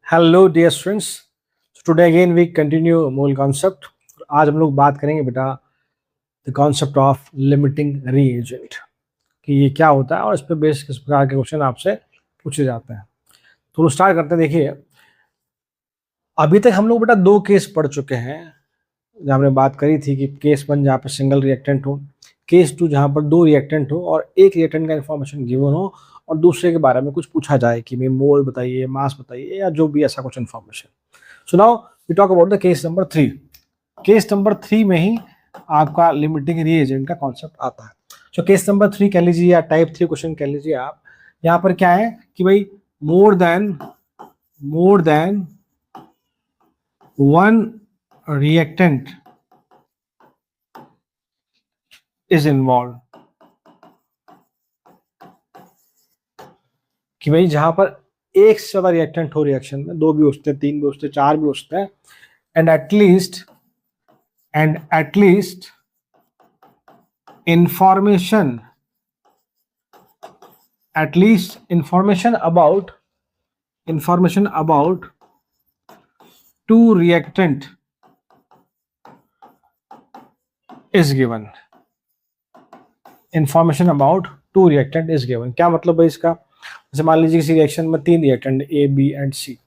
Hello dear students, today again we continue mole concept. आज हम लोग बात करेंगे बेटा the concept of limiting reagent कि ये क्या होता है और इस पे बेस किस प्रकार के क्वेश्चन आपसे पूछे जाते हैं। तो स्टार्ट करते हैं। देखिए, अभी तक हम लोग बेटा दो केस पढ़ चुके हैं जहाँ हमने बात करी थी कि केस 1 जहाँ पर सिंगल रिएक्टेंट हो, केस 2 जहाँ पर दो रिएक्टेंट हो और एक रिएक्टेंट का इन्फॉर्मेशन गिवन हो और दूसरे के बारे में कुछ पूछा जाए कि भाई मोल बताइए, मास बताइए या जो भी ऐसा कुछ information. So now we talk about the case number 3। Case number 3 में ही आपका लिमिटिंग रीएजेंट का कॉन्सेप्ट आता है। सो केस नंबर 3 कह लीजिए या टाइप 3 क्वेश्चन कह लीजिए आप। यहाँ पर क्या है कि भाई more than one reactant is involve, कि भाई जहां पर एक से ज्यादा रिएक्टेंट हो रिएक्शन में, दो भी हो सकते हैं, तीन भी हो सकते हैं, चार भी हो सकते हैं, and at least information about two reactant is given। Information about two reactant is given. क्या मतलब है इसका? जैसे मान लीजिए किसी रिएक्शन में तीन रिएक्टेंट ए, बी एंड सी,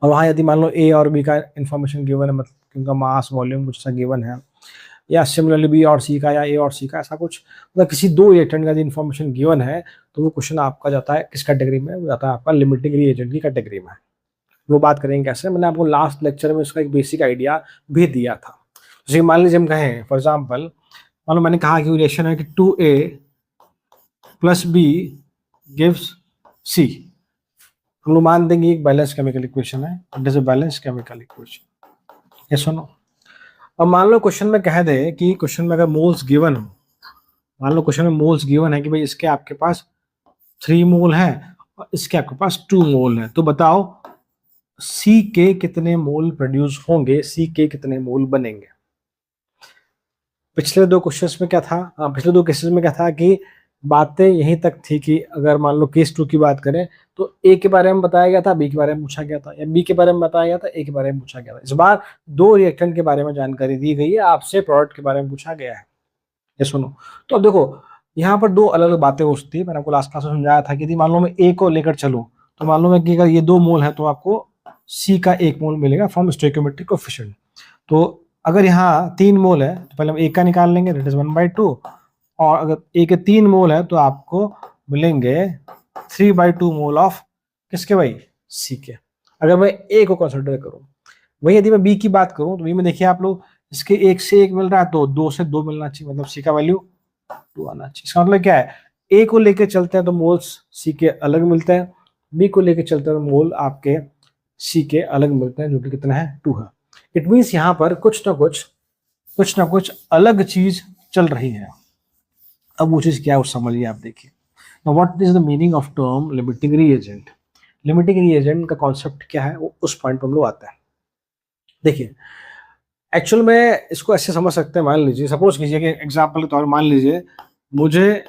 और वहां यदि मान लो ए और बी का इंफॉर्मेशन गिवन है, मतलब उनका मास वॉल्यूम कुछ सा गिवन है, या सिमिलरली बी और सी का या ए और सी का, ऐसा कुछ, मतलब किसी दो रिएक्टेंट का यदि इंफॉर्मेशन गिवन है तो वो क्वेश्चन आपका जाता है किस कैटेगरी में? वो जाता है आपका लिमिटिंग रीएजेंट की कैटेगरी में। वो बात करेंगे कैसे। मैंने आपको लास्ट लेक्चर में इसका एक बेसिक आइडिया भी दिया था। जैसे मान लीजिए हम कहें फॉर एग्जाम्पल, मान लो मैंने कहा कि रिलेशन है कि 2A प्लस बी गिव्स सी। हम लोग मान देंगे एक बैलेंस केमिकल इक्वेशन है, it is a balance chemical equation. ये सुनो, अब मान लो क्वेश्चन में कह दे कि क्वेश्चन में अगर मोल्स गिवन हो, मान लो क्वेश्चन में मोल्स गिवन है कि भाई इसके आपके पास 3 मोल है और इसके आपके पास 2 मोल है, तो बताओ सी के कितने मोल प्रोड्यूस होंगे, सी के कितने मोल बनेंगे। पिछले दो क्वेश्चंस में क्या था, पिछले दो केसेस में क्या था कि बातें यहीं तक थी कि अगर मान लो केस 2 की बात करें तो ए के बारे में बताया गया था, बी के बारे में पूछा गया था, या बी के बारे में बताया गया था, ए के बारे में पूछा गया था। इस बार दो रिएक्टेंट के बारे में जानकारी दी गई है, आपसे प्रोडक्ट के बारे में पूछा गया है। ये सुनो, तो अब देखो यहाँ पर दो अलग अलग बातें हो सकती है। मैंने आपको लास्ट क्लास में समझाया था कि यदि मान लो मैं ए को लेकर चलूँ तो मान लो मैं कि अगर ये 2 मोल है तो आपको सी का 1 मोल मिलेगा फ्रॉम स्टोइकियोमेट्रिक कोएफिशिएंट। तो अगर यहाँ 3 मोल है तो पहले हम ए का निकाल लेंगे, दैट इज 1/2, और अगर ए के 3 मोल है तो आपको मिलेंगे 3/2 मोल ऑफ किसके भाई? सी के। अगर मैं ए को कंसिडर करूं, वही यदि मैं बी की बात करूं तो बी में देखिए आप लोग, इसके 1 से 1 मिल रहा है तो 2 से 2 मिलना चाहिए, मतलब सी का वैल्यू 2 आना चाहिए। इसका मतलब क्या है, ए को लेके चलते हैं तो मोल्स सी के अलग मिलते हैं, बी को लेके चलते हैं तो मोल आपके सी के अलग मिलते हैं, जो कि कितना है? 2 है। इट मीन्स यहाँ पर कुछ ना कुछ अलग चीज चल रही है। अब वो चीज क्या है वो समझिए आप। देखिए, what is the meaning of term limiting reagent. Limiting reagent का कॉन्सेप्ट क्या है वो उस पॉइंट पर हम लोग आते हैं। देखिए, एक्चुअल में इसको ऐसे समझ सकते हैं, मान लीजिए सपोज कीजिए कि एग्जाम्पल के तौर पर मान लीजिए मुझे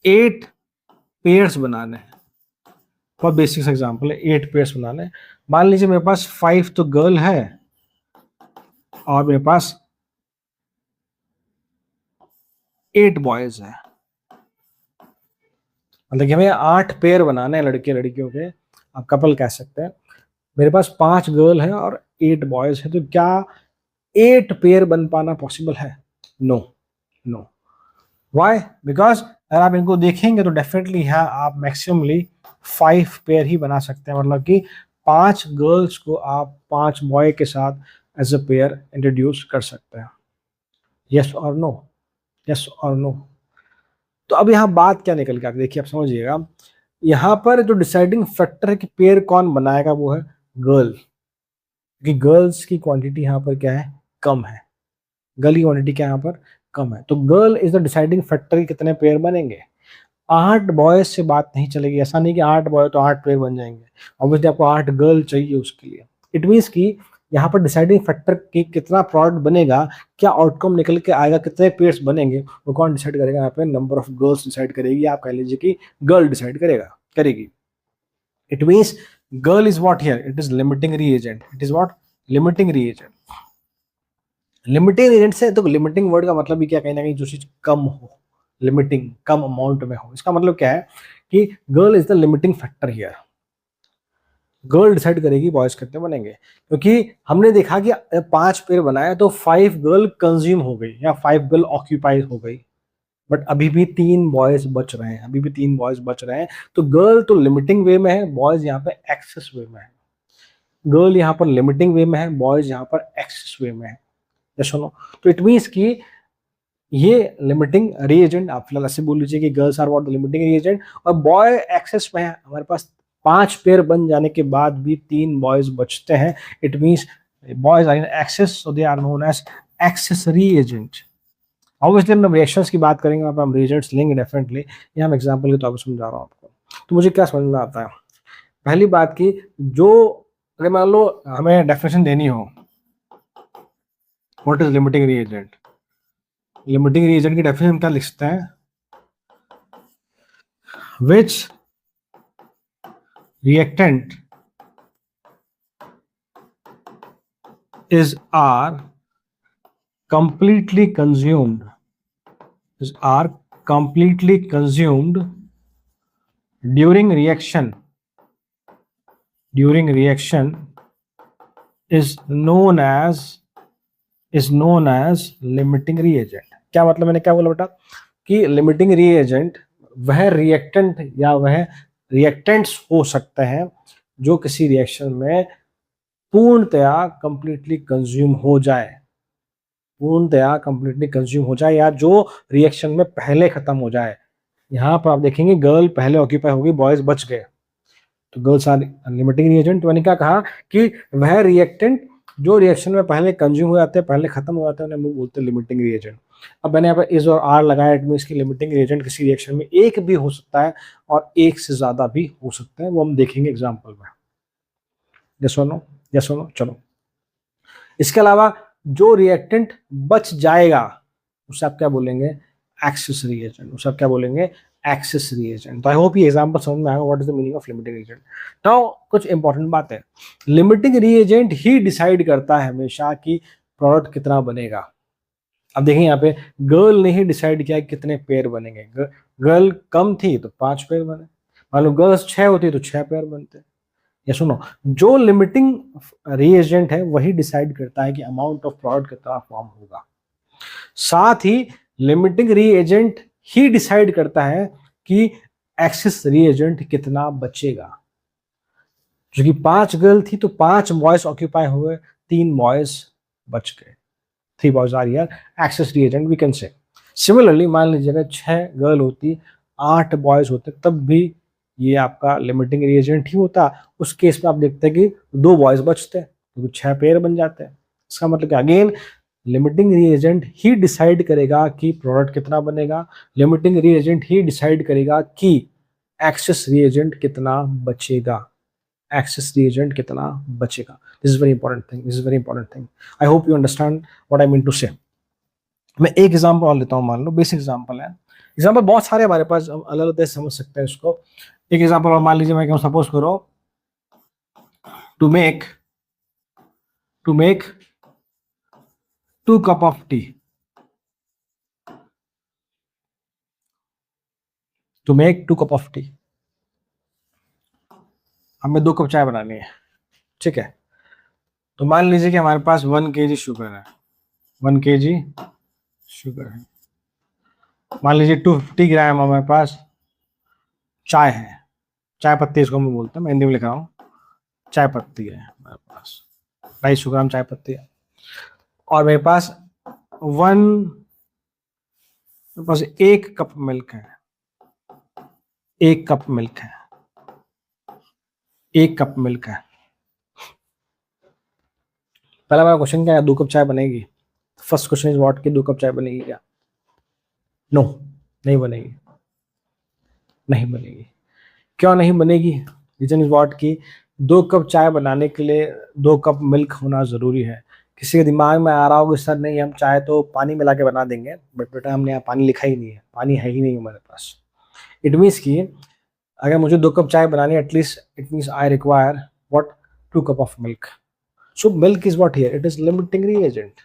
8 पेयर्स बनाने हैं, फॉर बेसिक एग्जाम्पल है 8 पेयर्स बनाने हैं। मान लीजिए मेरे पास 5 तो गर्ल है और मेरे पास 8 बॉयज है, मतलब कि हमें 8 पेयर बनाने हैं लड़के लड़कियों के, आप कपल कह सकते हैं। मेरे पास 5 गर्ल है और 8 बॉयज है, तो क्या 8 पेयर बन पाना पॉसिबल है? No no. वाई? बिकॉज अगर आप इनको देखेंगे तो डेफिनेटली यहाँ आप मैक्सिममली 5 पेयर ही बना सकते हैं, मतलब कि 5 गर्ल्स को आप 5 बॉय के साथ एज अ पेयर इंट्रोड्यूस कर सकते हैं। यस और नो, यस और नो। तो अब यहाँ बात क्या निकल के, देखिए आप समझिएगा, यहाँ पर जो डिसाइडिंग फैक्टर है कि पेयर कौन बनाएगा वो है गर्ल, क्योंकि गर्ल्स की क्वांटिटी यहाँ पर क्या है? कम है। गर्ल की क्वांटिटी क्या यहाँ पर? कम है। तो girl is the deciding factor, कितने पेयर बनेंगे। 8 बॉयज से बात नहीं चलेगी। ऐसा नहीं कि 8 बॉय तो 8 पेयर बन जाएंगे, ऑब्वियसली आपको 8 गर्ल चाहिए उसके लिए। इट मीन्स कि यहाँ पर डिसाइडिंग फैक्टर की कितना प्रोडक्ट बनेगा, क्या आउटकम निकल के आएगा, कितने पेयर्स बनेंगे, वो कौन डिसाइड करेगा? यहाँ पे नंबर ऑफ गर्ल्स डिसाइड करेगी, आप कह लीजिए कि गर्ल डिसाइड करेगी। It means girl is what here? It is limiting reagent. It is what? Limiting reagent. Limiting agent से तो लिमिटिंग वर्ड का मतलब भी क्या, कहीं ना कहीं जो चीज कम हो, लिमिटिंग कम अमाउंट में हो, इसका मतलब क्या है कि girl is the limiting factor here. Girl decide करेगी बॉयज कितने बनेंगे, क्योंकि हमने देखा कि 5 पेयर बनाया तो 5 गर्ल कंज्यूम हो गई या 5 गर्ल ऑक्यूपाई हो गई, बट अभी भी 3 बॉयज बच रहे हैं, अभी भी 3 बॉयज बच रहे हैं। तो गर्ल तो लिमिटिंग वे में है, बॉयज यहाँ पे एक्सेस वे में है। गर्ल यहाँ पर लिमिटिंग वे में है, बॉयज यहाँ पर एक्सेस वे में है। सुनो, तो इट मीन्स कि ये लिमिटिंग रीएजेंट, आप फिलहाल ऐसे बोल लीजिए कि girls are what the limiting reagent, और बॉय एक्सेस में है। हमारे पास 5 पेयर बन जाने के बाद भी 3 बॉयज बचते हैं। It means boys are in excess, so they are known as excess reagent. Obviously हम रिएक्शंस की बात करेंगे, वहाँ पर हम रिएजेंट्स लेंगे डेफिनेटली। ये हम एग्जाम्पल के तौर पर समझा रहा हूँ आपको। तो मुझे क्या समझ में आता है, पहली बात की, जो अगर मान लो हमें डेफिनेशन देनी हो, what is limiting reagent, limiting reagent की डेफिनेशन क्या लिख सकते हैं, विच reactant is are completely consumed during reaction is known as limiting reagent। क्या मतलब, मैंने क्या बोला बेटा कि लिमिटिंग रिएजेंट वह रिएक्टेंट या वह रिएक्टेंट्स हो सकते हैं जो किसी रिएक्शन में पूर्णतया कंप्लीटली कंज्यूम हो जाए, या जो रिएक्शन में पहले खत्म हो जाए। यहाँ पर आप देखेंगे गर्ल पहले ऑक्यूपाई हो गई, बॉयज बच गए, तो गर्ल्स आर लिमिटिंग रिएजेंट। तो मैंने क्या कहा कि वह रिएक्टेंट जो रिएक्शन में पहले कंज्यूम हो जाते हैं, पहले खत्म हो जाते हैं, उन्हें बोलते हैं लिमिटिंग रिएजेंट। अब मैंने यहाँ पर इज और आर लगाया, इट मींस कि लिमिटिंग रिएजेंट किसी रिएक्शन में एक भी हो सकता है और एक से ज्यादा भी हो सकते हैं, वो हम देखेंगे एग्जाम्पल में। यस और नो, यस और नो। चलो, इसके अलावा जो रिएक्टेंट बच जाएगा उसे आप क्या बोलेंगे, एक्सेस रिएजेंट। उसे आप क्या बोलेंगे, एक्सेस रिएजेंट। तो आई होप ये एग्जांपल समझ में आएगा what is the meaning of limiting reagent. Now कुछ इंपॉर्टेंट बात है, लिमिटिंग रिएजेंट ही डिसाइड करता है हमेशा कि प्रोडक्ट कितना बनेगा। अब देखिए यहाँ पे गर्ल ने ही डिसाइड किया कितने पेयर बनेंगे। गर्ल कम थी तो 5 पेयर बने, मान लो गर्ल्स 6 होती तो 6 पेयर बनते। या सुनो, जो लिमिटिंग रिएजेंट है वही डिसाइड करता है कि अमाउंट ऑफ प्रोडक्ट कितना फॉर्म होगा। साथ ही लिमिटिंग रिएजेंट ही डिसाइड करता है कि एक्सेस रिएजेंट कितना बचेगा। जो कि 5 गर्ल थी तो 5 बॉयज ऑक्यूपाई हुए, 3 बॉयज बच गए, 3 boys are here excess reagent we can say. Similarly मान लीजिए अगर 6 गर्ल होती 8 बॉयज होते तब भी ये आपका लिमिटिंग रिएजेंट ही होता। उस केस में आप देखते हैं कि 2 बॉयज बचते हैं तो 6 पेयर बन जाते हैं। इसका मतलब क्या, अगेन लिमिटिंग रिएजेंट ही डिसाइड करेगा कि प्रोडक्ट कितना बनेगा, लिमिटिंग रिएजेंट ही डिसाइड करेगा कि एक्सेस रिएजेंट कितना बचेगा, एक्सेस रिएजेंट कितना बचेगा। This is very important thing, I hope you understand what I mean to say. मैं एक एग्जांपल और लेता हूं, मान लो बेसिक एग्जांपल है, एग्जांपल बहुत सारे हमारे पास, अलग अलग तरह समझ सकते हैं इसको। एक एग्जांपल और मान लीजिए, मैं कहूं सपोज करो to make 2 cup of tea, to make 2 cup of tea. हमें 2 कप चाय बनानी है, ठीक है। तो मान लीजिए कि हमारे पास 1 kg शुगर है, 1 kg शुगर है। मान लीजिए 250 ग्राम हमारे पास चाय है, चाय पत्ती इसको मैं बोलता हूँ, मैं हिंदी में लिख रहा हूँ, चाय पत्ती है हमारे पास, 250 ग्राम चाय पत्ती है। और मेरे पास 1 कप मिल्क है, 1 कप मिल्क है, 1 कप मिल्क है। पहला मेरा क्वेश्चन क्या है, 2 कप चाय बनेगी? फर्स्ट क्वेश्चन इज व्हाट, कि 2 कप चाय बनेगी क्या? नो, नहीं बनेगी, नहीं बनेगी। क्यों नहीं बनेगी? रीजन इज व्हाट, की 2 कप चाय बनाने के लिए 2 कप मिल्क होना जरूरी है। किसी के दिमाग में आ रहा होगा सर नहीं, हम चाय तो पानी मिला के बना देंगे, बट बेटा हमने यहाँ पानी लिखा ही नहीं है, पानी है ही नहीं हमारे पास। इट मीन्स की अगर मुझे 2 कप चाय बनानी है, at least it means I require what, 2 cup of milk. So milk is what here, it is limiting reagent.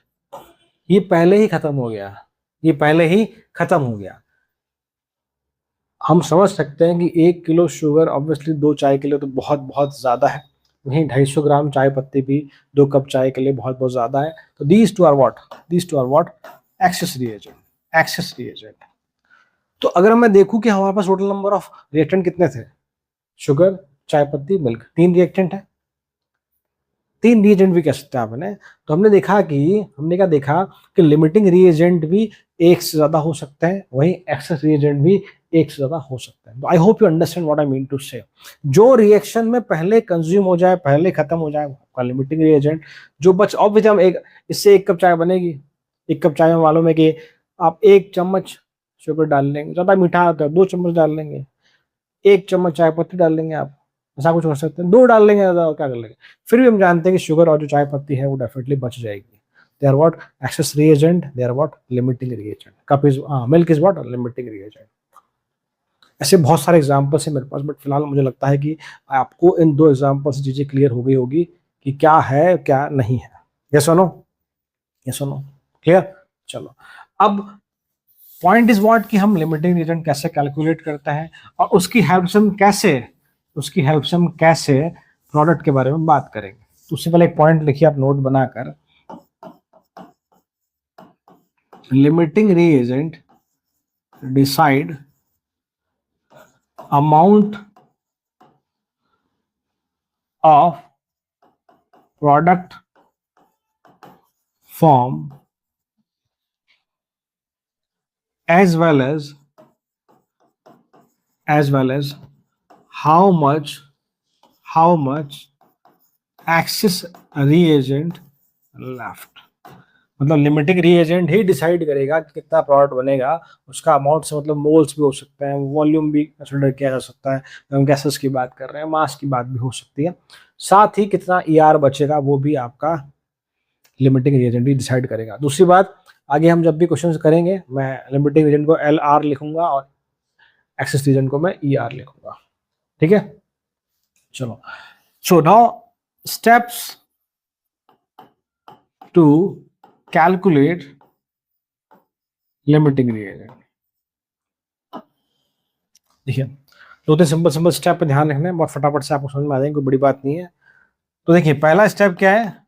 ये पहले ही खत्म हो गया, ये पहले ही खत्म हो गया. हम समझ सकते हैं कि 1 किलो शुगर ऑब्वियसली 2 चाय के लिए तो बहुत बहुत ज़्यादा है. वहीं 250 ग्राम चाय पत्ती भी 2 कप चाय के लिए बहुत बहुत ज़्यादा है. तो these two are what, these two are what, excess reagent, excess reagent. तो अगर मैं देखूं कि हमारे पास टोटल नंबर ऑफ रिएक्टेंट कितने थे, शुगर, चाय पत्ती, मिल्क, 3 रिएक्टेंट है. 3 रिएजेंट भी कह सकते हैं आपने. तो हमने देखा कि, हमने क्या देखा कि लिमिटिंग रिएजेंट भी एक से ज्यादा हो सकते हैं, वहीं एक्सेस रिएजेंट भी एक से ज्यादा हो सकते हैं. तो I hope you understand what I mean to say. जो रिएक्शन में पहले कंज्यूम हो जाए, पहले खत्म हो जाए, आपका लिमिटिंग रिएजेंट. जो बच ऑब्वियसली हम एक, इससे 1 कप चाय बनेगी. 1 कप चाय में मालूम है कि आप 1 चम्मच शुगर डाल लेंगे, ज्यादा मीठा आता है 2 चम्मच डाल लेंगे. 1 चम्मच चाय पत्ती डाल लेंगे आप, ऐसा कुछ हो सकता है, 2 डाल लेंगे, ज्यादा और क्या कर लेंगे. फिर भी हम जानते हैं कि शुगर और जो चाय पत्ती है वो डेफिनेटली बच जाएगी. They are what, excess reagent, they are what, limiting reagent. Cup is, milk is what, limiting reagent. ऐसे बहुत सारे एग्जांपल्स हैं मेरे पास, बट फिलहाल मुझे लगता है कि आपको इन 2 एग्जांपल से चीजें क्लियर हो गई होगी कि क्या है क्या नहीं है. यस और नो, यस और नो, क्लियर. चलो, अब पॉइंट इज व्हाट कि हम लिमिटिंग रिएजेंट कैसे कैलकुलेट करते हैं, और उसकी हेल्प से हम कैसे, उसकी हेल्प से हम कैसे प्रोडक्ट के बारे में बात करेंगे. तो उससे पहले एक पॉइंट लिखिए आप नोट बनाकर, limiting reagent decide amount of product form as well as how much excess reagent left. मतलब लिमिटिंग रिएजेंट ही डिसाइड करेगा कि कितना प्रोडक्ट बनेगा. उसका अमाउंट से मतलब मोल्स भी हो सकता है, वॉल्यूम भी कंसिडर किया जा सकता है, हम गैसेस की बात कर रहे हैं, मास की बात भी हो सकती है. साथ ही कितना ER बचेगा वो भी आपका लिमिटिंग रिएजेंट ही डिसाइड करेगा. दूसरी बात, आगे हम जब भी क्वेश्चंस करेंगे मैं लिमिटिंग रिएजेंट को LR लिखूंगा और एक्सेस रिएजेंट को मैं ER लिखूंगा. ठीक है, चलो. So now steps to calculate limiting reagent. देखिए, 2-3 सिंपल सिंपल स्टेप पे ध्यान रखना है, बहुत फटाफट से आपको समझ में आ जाएंगे, कोई बड़ी बात नहीं है. तो देखिए, पहला स्टेप क्या है,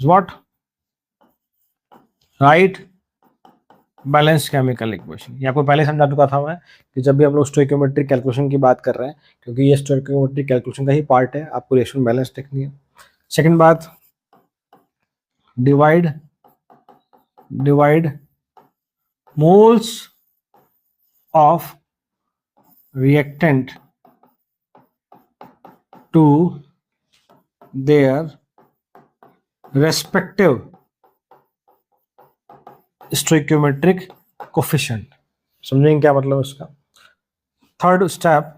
what, right balance chemical equation. ये आपको पहले समझा चुका था मैं कि जब भी हम लोग स्टोइकियोमेट्रिक कैलकुलेशन की बात कर रहे हैं, क्योंकि ये स्टोइकियोमेट्रिक कैलकुलेशन का ही पार्ट है, आपको रिएक्शन बैलेंस देखनी है. सेकंड बात, divide divide moles of reactant to their respective stoichiometric coefficient. समझेंगे क्या मतलब इसका. Third step,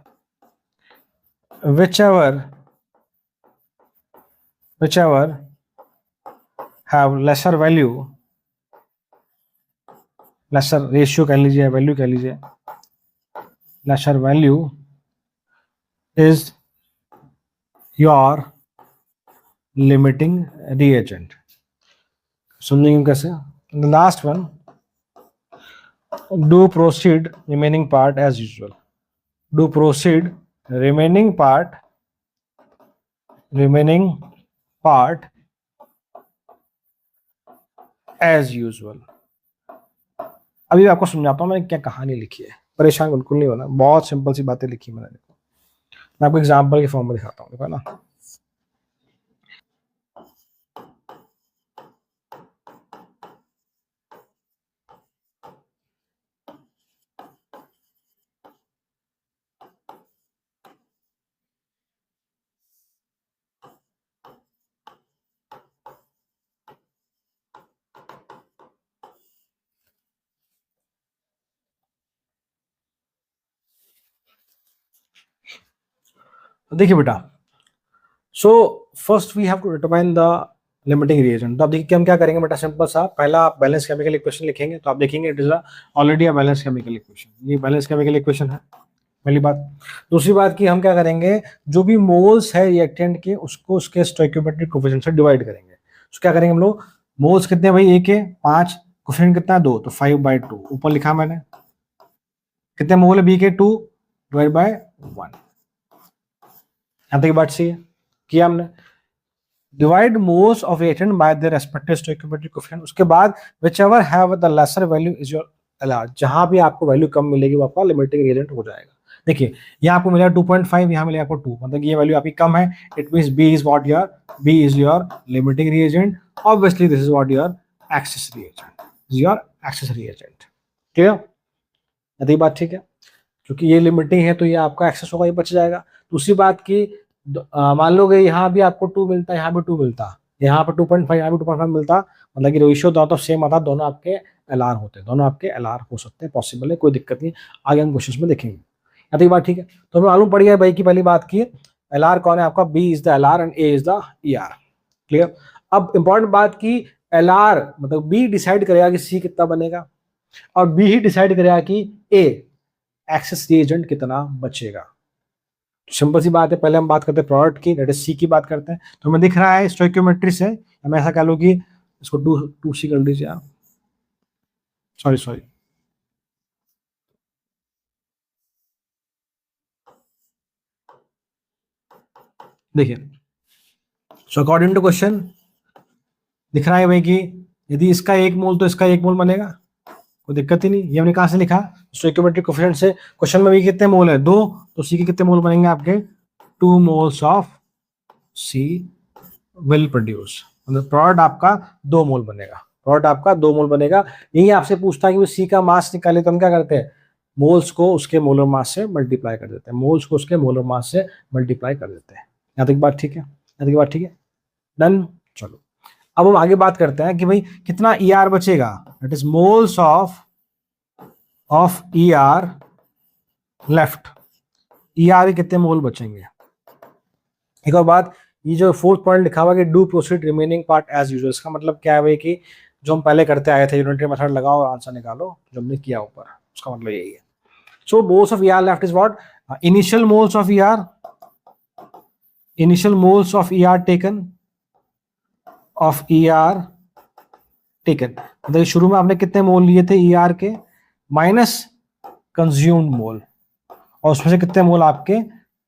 whichever have lesser value, lesser ratio कह लीजिए, वैल्यू कह लीजिए, lesser value is your limiting reagent. समझेंगे कैसे. the last one, do proceed remaining part as usual. do proceed remaining part as usual. अभी आपको समझाता हूँ मैंने क्या कहानी लिखी है, परेशान बिल्कुल नहीं होना, बहुत सिंपल सी बातें लिखी मैंने. देखो, मैं आपको एग्जाम्पल के फॉर्म में दिखाता हूँ, देखो ना. देखिए बेटा, so first we have to determine the limiting reagent. तो आप देखिए कि हम क्या करेंगे बेटा, सिंपल सा, पहला आप बैलेंस केमिकल इक्वेशन लिखेंगे, तो आप देखेंगे it is already a balance chemical equation, ये बैलेंस केमिकल इक्वेशन है, पहली बात। दूसरी बात की हम क्या करेंगे, जो भी मोल्स है रिएक्टेंट के उसको उसके स्टोइकियोमेट्रिक कोफिशिएंट से डिवाइड करेंगे। तो क्या करेंगे हम लोग, मोल्स कितने हैं भाई, एक है 5, कोफिशिएंट कितना है 2, तो 5/2 ऊपर लिखा मैंने, कितने मोल है बी के 2 डिवाइड बाय 1। यहां तक बात सही है, किया हमने। Divide moles of reactant by their respective stoichiometric coefficient, उसके बाद whichever have the lesser value is your LR, जहां भी आपको वैल्यू कम मिलेगी वो आपका लिमिटिंग रिएजेंट हो जाएगा। देखिए यहाँ आपको मिलेगा 2.5, यहाँ मिलेगा आपको 2, मतलब ये वैल्यू आपकी कम है, it means B is what your, B is your limiting reagent, obviously this is what your excess reagent, is your excess reagent. Clear, यदि बात ठीक है, क्योंकि ये लिमिटिंग है तो ये आपका एक्सेस होगा, ये बच जाएगा। दूसरी बात की मान लो गए यहाँ भी आपको 2 मिलता है, यहाँ भी 2 मिलता, यहाँ पर 2.5, यहाँ भी 2.5 मिलता, मतलब कि रेशियो दोनों तो सेम आता, दोनों आपके एलआर होते हैं, दोनों आपके एलआर हो सकते हैं, पॉसिबल है, कोई दिक्कत नहीं, आगे हम क्वेश्चन में देखेंगे। यहाँ तक बात ठीक है, तो हमें मालूम पड़ गया भाई की पहली बात की एलआर कौन है आपका, B is the LR and A is the ER. Clear. अब इंपॉर्टेंट बात की एलआर मतलब बी डिसाइड करेगा कि सी कितना बनेगा, और बी ही डिसाइड करेगा कि ए एक्सेस रिएजेंट कितना बचेगा। सिंपल सी बात है, पहले हम बात करते हैं प्रोडक्ट की, दैट इज सी की बात करते हैं। तो हमें दिख रहा है स्टोइकियोमेट्री से, मैं ऐसा कह लूँ कि इसको 2C कर दीजिए आप, सॉरी देखिए, सो अकॉर्डिंग टू क्वेश्चन दिख रहा है भाई कि यदि इसका 1 मोल तो इसका 1 मोल बनेगा, कोई दिक्कत ही नहीं। ये हमने कहां से लिखा, स्टोइकियोमेट्रिक कोएफिशिएंट से। क्वेश्चन में भी कितने मोल है 2, तो सी के कितने मोल बनेंगे आपके 2 moles of C will produce, मतलब प्रोडक्ट आपका 2 मोल बनेगा, प्रोडक्ट आपका 2 मोल बनेगा। यही आपसे पूछता है कि सी का मास निकाले, तो हम क्या करते हैं, मोल्स को उसके मोलर मास से मल्टीप्लाई कर देते हैं, मोल्स को उसके मोलर मास से मल्टीप्लाई कर देते हैं। यहाँ तक बात ठीक है, यहाँ तक बात ठीक है, डन। चलो अब हम आगे बात करते हैं कि भाई कितना ई आर बचेगा, that is moles of E R left, E R के कितने मोल बचेंगे। एक और बात, ये जो 4th पॉइंट लिखा हुआ है कि do proceed remaining part as usual, इसका मतलब क्या है भाई कि जो हम पहले करते आए थे, यूनिटरी मेथड लगाओ और आंसर निकालो, जो हमने किया ऊपर, उसका मतलब यही है। So moles of E R left is what, initial moles of E R, initial moles of E R taken, of E R taken, मतलब शुरू में आपने कितने मोल लिए थे ई आर के, माइनस कंज्यूम्ड मोल, और उसमें से कितने मोल आपके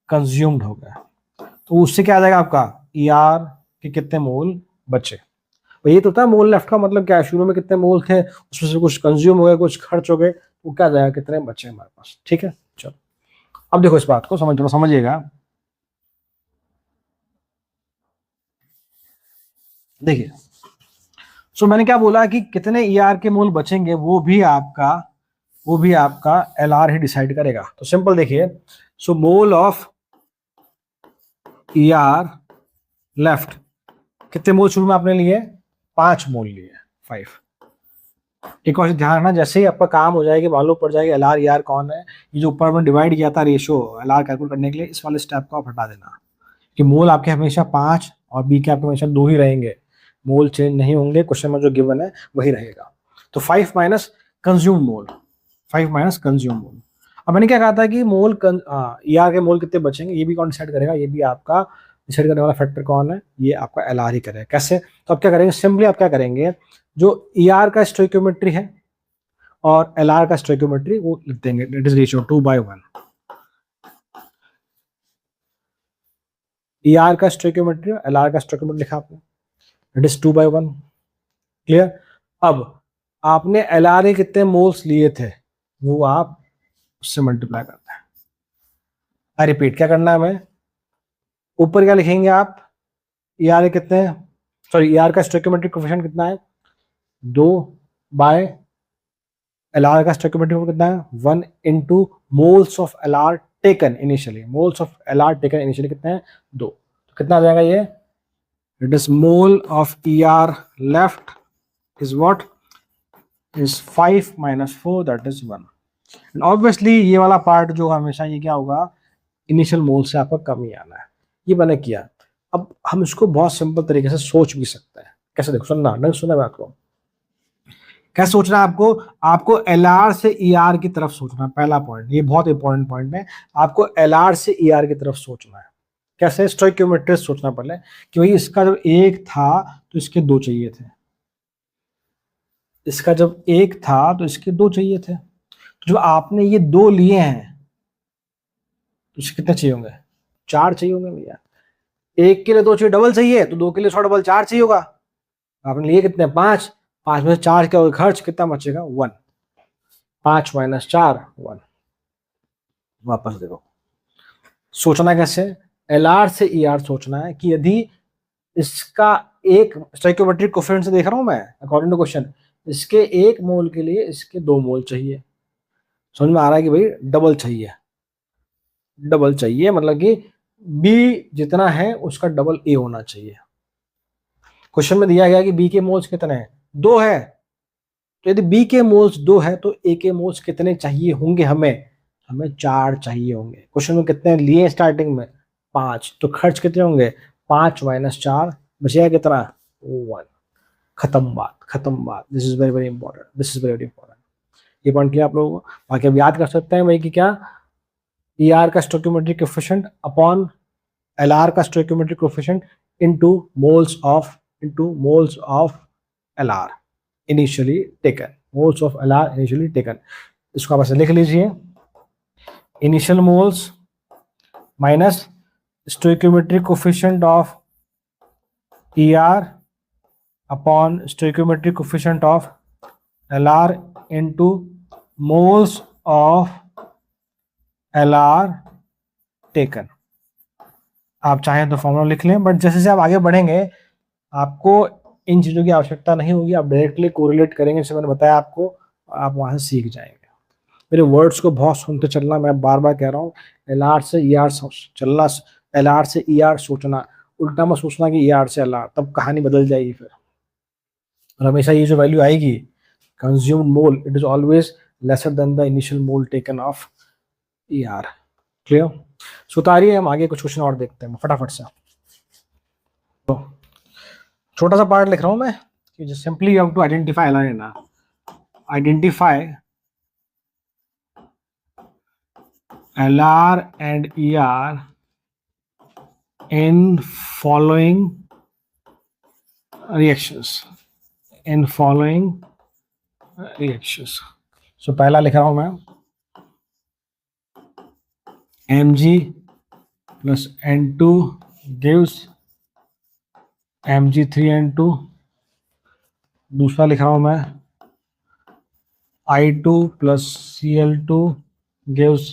कंज्यूम्ड हो गए, तो उससे क्या आ जाएगा आपका ई आर के कितने मोल बचे। ये तो था मोल लेफ्ट का मतलब क्या है, शुरू में कितने मोल थे, उसमें से कुछ कंज्यूम हो गए, कुछ खर्च हो गए, वो क्या जाएगा, कितने बचे हमारे पास। ठीक है, चलो अब देखो इस बात को समझिएगा। देखिए, सो मैंने क्या बोला कि कितने ई आर के मोल बचेंगे वो भी आपका एल आर ही डिसाइड करेगा। तो सिंपल देखिए, so mole of E R left, कितने मोल शुरू में आपने लिए, 5 मोल लिए, 5। एक और ध्यान रखना, जैसे ही आपका काम हो जाएगा, मालूम पड़ जाएगा एल आर ई आर कौन है, ये जो ऊपर में डिवाइड किया था रेशियो एल आर कैलकुलेट करने के लिए, इस वाले स्टेप को आप हटा देना कि मोल आपके हमेशा 5 और बी के आपके हमेशा 2 ही रहेंगे, मोल चेंज नहीं होंगे, क्वेश्चन में जो गिवन है वही रहेगा। तो 5 माइनस कंज्यूम मोल, 5 माइनस कंज्यूम मोल। अब मैंने क्या कहा था कि मोल ई आर के मोल कितने बचेंगे, ये भी कौन डिसाइड करेगा, ये भी आपका डिसाइड करने वाला फैक्टर कौन है, ये आपका एल आर ही करेगा। कैसे, तो आप क्या करेंगे, सिंपली आप क्या करेंगे, जो ई आर का स्टोइकियोमेट्री है और एल आर का स्टोइकियोमेट्री वो लिख देंगे, it is ratio 2/1। E R का स्टोइकियोमेट्री और एल आर का स्टोइकियोमेट्री लिखा आपने, इट इज 2/1। क्लियर। अब आपने एल आर के कितने मोल्स लिए थे वो आप उससे मल्टीप्लाई करते हैं। आई रिपीट, क्या करना है हमें, ऊपर क्या लिखेंगे आप, ई आर कितने, सॉरी ई आर का स्टोइकियोमेट्रिक कोएफिशिएंट कितना है 2 बाय एल आर का स्टोइकियोमेट्रिक कितना है 1 into moles of L R taken initially, moles of L R taken initially कितने हैं 2, तो कितना आ जाएगा ये, it is mole of E R left is what is 5 minus 4 that is 1। And obviously ये वाला पार्ट जो हमेशा ये क्या होगा, इनिशियल मोल से आपका कम ही आना है, ये मैंने किया। अब हम इसको बहुत सिंपल तरीके से सोच भी सकते हैं। कैसे, देखो, सुनना नहीं, सुना बात को। कैसे सोचना है आपको? आपको एलआर से ईआर की तरफ सोचना है, पहला पॉइंट, ये बहुत इंपॉर्टेंट पॉइंट है। आपको एलआर से ईआर की तरफ सोचना है। कैसे? स्टोइकियोमेट्री सोचना पहले कि भाई इसका जब एक था तो इसके दो चाहिए थे, इसका जब एक था तो इसके दो चाहिए थे। तो जब आपने ये दो लिए हैं तो इसके कितने चाहिए होंगे? चार चाहिए होंगे भैया। एक के लिए दो चाहिए, डबल चाहिए, तो दो के लिए 100 डबल चार चाहिए होगा। आपने लिए कितने? पांच। पांच में से चार क्या होगा? खर्च कितना बचेगा? 1। 5 माइनस 4 1। वापस देखो, सोचना कैसे? एलआर से ईआर सोचना है कि यदि इसका एक स्टोइकियोमेट्रिक कोएफिशिएंट से देख रहा हूं मैं अकॉर्डिंग टू क्वेश्चन, इसके एक मोल के लिए इसके 2 मोल चाहिए। समझ में आ रहा है कि भाई डबल चाहिए, डबल चाहिए मतलब कि बी जितना है उसका डबल ए होना चाहिए। क्वेश्चन में दिया गया कि बी के मोल्स कितने हैं? 2 है। तो यदि बी के मोल्स 2 है तो ए के मोल्स कितने चाहिए होंगे? हमें हमें 4 चाहिए होंगे। क्वेश्चन में कितने लिए स्टार्टिंग में? 5। तो खर्च कितने होंगे? 5 माइनस 4 बचेगा कितना? 1। खत्म बात, खत्म बात। This is very very important, this is very very important. ये पॉइंट क्लियर आप लोगों को? बाकी अब याद कर सकते हैं भाई कि क्या, ई आर का stoichiometric coefficient upon L R का stoichiometric coefficient into moles of L R initially taken, moles of L R initially taken. इसको आप ऐसे लिख लीजिए, initial moles minus stoichiometric coefficient of E R upon stoichiometric coefficient of L R into moles of L R taken. आप चाहें तो formula लिख लें, बट जैसे जैसे आप आगे बढ़ेंगे आपको इन चीज़ों की आवश्यकता नहीं होगी। आप डायरेक्टली कोरिलेट करेंगे, जैसे मैंने बताया आपको, आप वहाँ से सीख जाएंगे। मेरे वर्ड्स को बहुत सुनते चलना, मैं बार बार कह रहा हूँ। एल आर से ई आर चलना, एल आर से ई आर सोचना, उल्टा मत सोचना कि ई आर से एल आर, तब कहानी बदल जाएगी फिर। और हमेशा ये जो वैल्यू आएगी consumed mole, it is always lesser than the initial mole taken of E R. Clear? सुतारिए, हम आगे कुछ क्वेश्चन और देखते हैं फटाफट से। तो छोटा सा पार्ट लिख रहा हूं मैं कि simply you have to identify L R and R. Identify L R and E R in following reactions, in following reactions। so पहला लिख रहा हूं मैं, mg plus n2 gives mg3n2। दूसरा लिख रहा हूं मैं, I2 plus Cl2 gives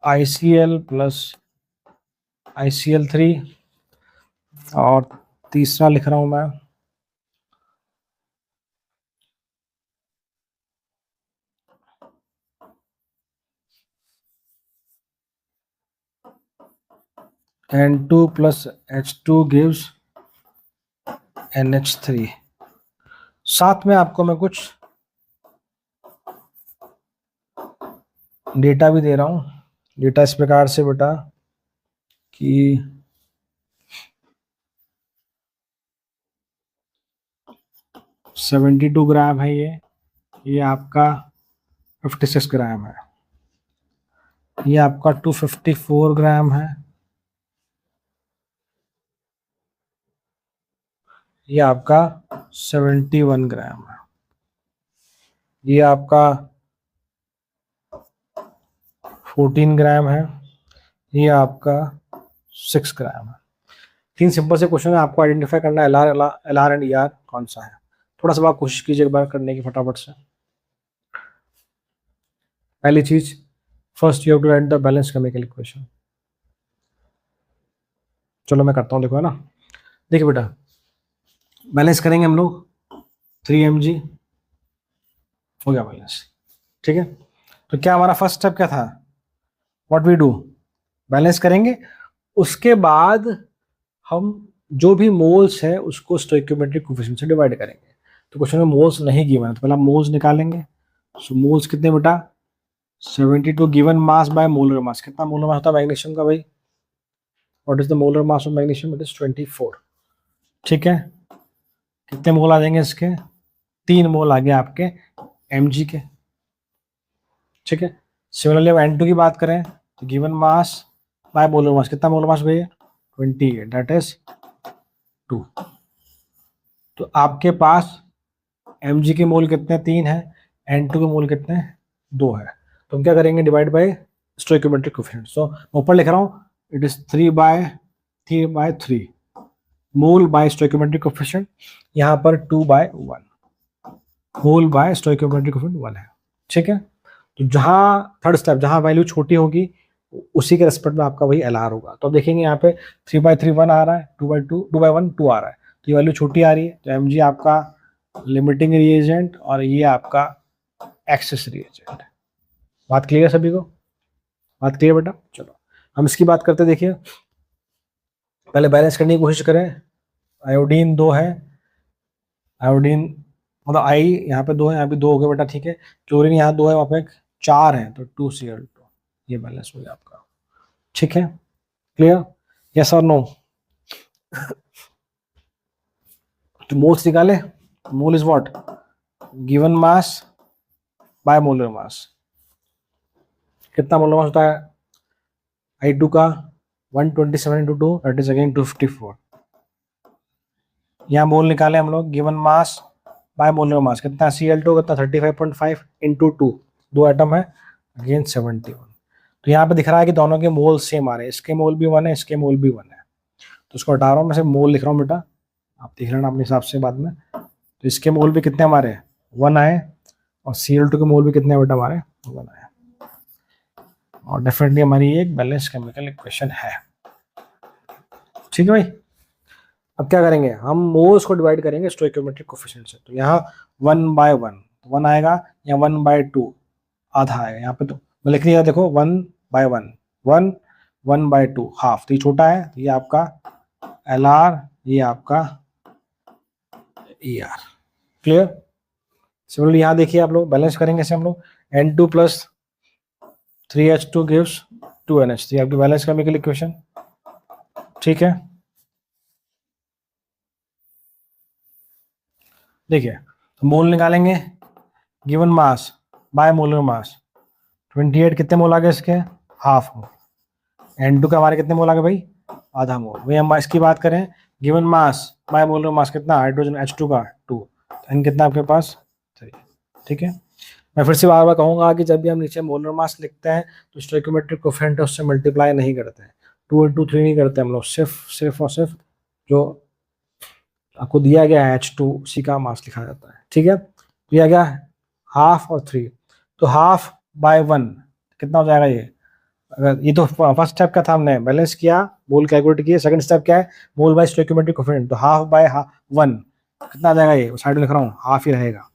ICl plus ICl3। और तीसरा लिख रहा हूं मैं, N2 plus H2 gives NH3। साथ में आपको मैं कुछ डेटा भी दे रहा हूं। डेटा इस प्रकार से बेटा कि 72 ग्राम है ये आपका 56 ग्राम है, ये आपका 254 ग्राम है, ये आपका 71 ग्राम है, ये आपका 14 ग्राम है, ये आपका 6 ग्राम है। 3 सिंपल से क्वेश्चन है, आपको आइडेंटिफाई करना है L R and E are कौन सा है। थोड़ा सा आप कोशिश कीजिए एक बार करने की फटाफट से। पहली चीज, first you have to write the balance chemical equation. चलो मैं करता हूँ, देखो है ना। देखिए बेटा, बैलेंस करेंगे हम लोग, 3mg हो गया बैलेंस, ठीक है। तो क्या हमारा फर्स्ट स्टेप क्या था? व्हाट वी डू, बैलेंस करेंगे, उसके बाद हम जो भी मोल्स है उसको स्टोइकियोमेट्रिक कोएफिशिएंट से डिवाइड करेंगे। तो क्वेश्चन में मोल्स नहीं गिवन है तो पहले मोल्स निकालेंगे। सो मोल्स कितने बेटा? 72 given mass by molar mass. कितना मोलर मास होता है मैग्नीशियम का भाई? What is the molar mass of magnesium? It is 24। ठीक है, कितने मोल आ जाएंगे इसके? 3 मोल आ गए आपके Mg के। ठीक है, सिमिलरली अब N2 की बात करें तो given mass by molar mass, कितना मोलर मास भैया? 28, दैट इज 2। तो आपके पास Mg के मोल कितने? 3 है। N2 के मोल कितने? 2 है। तो हम क्या करेंगे? Divide by stoichiometric coefficient. So मैं ऊपर लिख रहा हूँ, it is 3/3 mole by stoichiometric coefficient. यहाँ पर 2/1 मोल बाय स्टोइकोमेट्रिक कोफिशिएंट 1 है। ठीक है, तो जहाँ थर्ड स्टेप, जहाँ वैल्यू छोटी होगी उसी के रेस्पेक्ट में आपका वही LR होगा। तो अब देखेंगे यहाँ पे 3/3 1 आ रहा है, 2/1 2 आ रहा है, तो ये वैल्यू छोटी आ रही है। तो Mg आपका लिमिटिंग रिएजेंट और ये आपका एक्सेस रिएजेंट। बात क्लियर सभी को? बात क्लियर बेटा? चलो हम इसकी बात करते, देखिए पहले बैलेंस करने की कोशिश करें। आयोडीन 2 है, आयोडीन मतलब आई यहाँ पे 2 है, यहाँ पे 2 हो गए बेटा। ठीक है, क्लोरीन यहाँ 2 है, वहाँ पे 4 है, तो 2Cl2, ये बैलेंस हो गया आपका। ठीक है, क्लियर? यस और नो? तो मोल्स निकाले, मोल is what? Given mass by molar mass. कितना मोलर मास होता है I2 का? 127 into 2, दैट इज अगेन 254। यहाँ मोल निकाले हम लोग, given mass by molar mass कितना? Cl2 कितना? 35.5 into 2, 2 एटम है, अगेन 71। तो यहाँ पे दिख रहा है कि दोनों के मोल सेम आ रहे हैं, इसके मोल भी 1 है, इसके मोल भी 1 है। तो इसको हटा रहा हूँ, मैं सिर्फ मोल लिख रहा हूँ बेटा, आप देख लेना अपने हिसाब से बाद में। तो इसके मोल भी कितने हमारे? 1 आए, और Cl2 के मोल भी कितने बेटा हमारे? 1 आए। और डेफिनेटली हमारी एक बैलेंस केमिकल इक्वेशन है। ठीक है भाई, अब क्या करेंगे? हम मोल्स को डिवाइड करेंगे स्टोइकोमेट्रिक कोफिशिएंट से। तो यहाँ 1/1 1 आएगा, या 1/2 आधा आएगा। यहाँ पे तो मैं लिख लिया, देखो 1/1 1 1/2 हाफ। तो ये छोटा है, तो ये आपका LR, ये आपका ER। क्लियर? सिमिलरली यहाँ देखिए आप लोग, बैलेंस करेंगे इसे हम लोग। N2 + 3H2 गिव्स 2NH3, आपकी बैलेंस केमिकल इक्वेशन। ठीक है, देखिए तो मोल निकालेंगे, गिवन मास बाय मोलर मास 28, कितने मोल आ गए इसके? Half mole. N2 का हमारे कितने मोल आ गए भाई? आधा मोल। वही हम इसकी बात करें, given mass by molar mass कितना? हाइड्रोजन H2 का 2, तो N कितना आपके पास? 3। ठीक है, मैं फिर से बार बार कहूंगा कि जब भी हम नीचे मोलर मास लिखते हैं तो स्टोइकोमेट्रिक कोफिशिएंट उससे मल्टीप्लाई नहीं करते हैं, 2 into 3 नहीं करते हम लोग, सिर्फ और सिर्फ जो आपको दिया गया है H2 उसी का मास लिखा जाता है। ठीक है, दिया गया हाफ और 3, तो 1/2 कितना हो जाएगा ये? अगर ये तो फर्स्ट स्टेप का था, हमने बैलेंस किया, मोल कैलकुलेट किए। सेकंड स्टेप क्या है? मोल बाय स्टोइकोमेट्रिक कोफिशिएंट। तो 1/2 कितना आ जाएगा ये? साइड में लिख रहा हूँ, हाफ ही रहेगा।